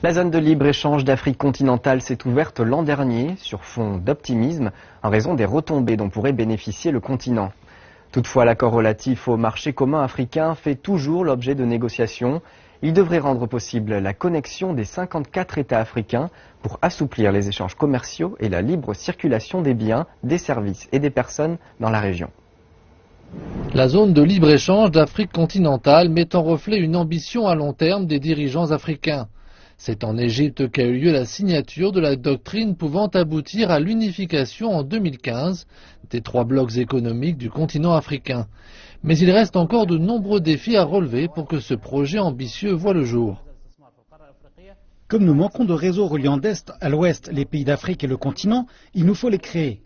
La zone de libre-échange d'Afrique continentale s'est ouverte l'an dernier sur fond d'optimisme en raison des retombées dont pourrait bénéficier le continent. Toutefois, l'accord relatif au marché commun africain fait toujours l'objet de négociations. Il devrait rendre possible la connexion des 54 États africains pour assouplir les échanges commerciaux et la libre circulation des biens, des services et des personnes dans la région. La zone de libre-échange d'Afrique continentale met en reflet une ambition à long terme des dirigeants africains. C'est en Égypte qu'a eu lieu la signature de la doctrine pouvant aboutir à l'unification en 2015 des 3 blocs économiques du continent africain. Mais il reste encore de nombreux défis à relever pour que ce projet ambitieux voie le jour. Comme nous manquons de réseaux reliant d'est à l'ouest les pays d'Afrique et le continent, il nous faut les créer.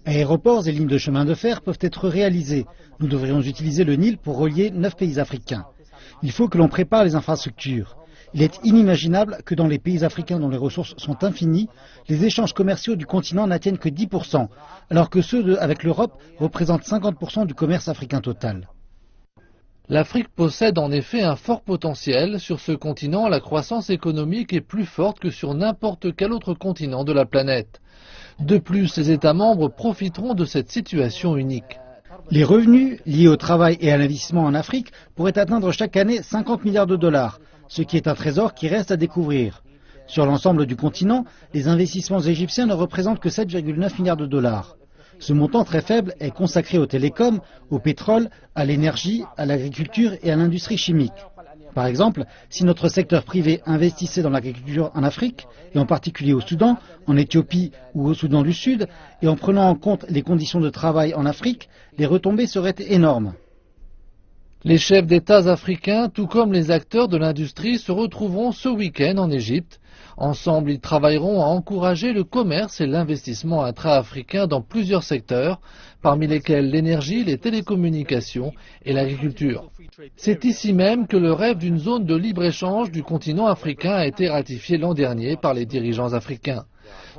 Aéroports et lignes de chemin de fer peuvent être réalisés. Nous devrions utiliser le Nil pour relier 9 pays africains. Il faut que l'on prépare les infrastructures. Il est inimaginable que dans les pays africains dont les ressources sont infinies, les échanges commerciaux du continent n'atteignent que 10%, alors que ceux avec l'Europe représentent 50% du commerce africain total. L'Afrique possède en effet un fort potentiel. Sur ce continent, la croissance économique est plus forte que sur n'importe quel autre continent de la planète. De plus, les États membres profiteront de cette situation unique. Les revenus liés au travail et à l'investissement en Afrique pourraient atteindre chaque année 50 milliards de dollars, ce qui est un trésor qui reste à découvrir. Sur l'ensemble du continent, les investissements égyptiens ne représentent que 7,9 milliards de dollars. Ce montant très faible est consacré aux télécoms, au pétrole, à l'énergie, à l'agriculture et à l'industrie chimique. Par exemple, si notre secteur privé investissait dans l'agriculture en Afrique, et en particulier au Soudan, en Éthiopie ou au Soudan du Sud, et en prenant en compte les conditions de travail en Afrique, les retombées seraient énormes. Les chefs d'État africains, tout comme les acteurs de l'industrie, se retrouveront ce week-end en Égypte. Ensemble, ils travailleront à encourager le commerce et l'investissement intra-africain dans plusieurs secteurs, parmi lesquels l'énergie, les télécommunications et l'agriculture. C'est ici même que le rêve d'une zone de libre-échange du continent africain a été ratifié l'an dernier par les dirigeants africains.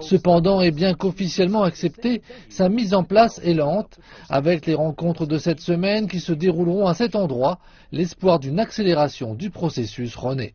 Cependant, et bien qu'officiellement acceptée, sa mise en place est lente. Avec les rencontres de cette semaine qui se dérouleront à cet endroit, l'espoir d'une accélération du processus renaît.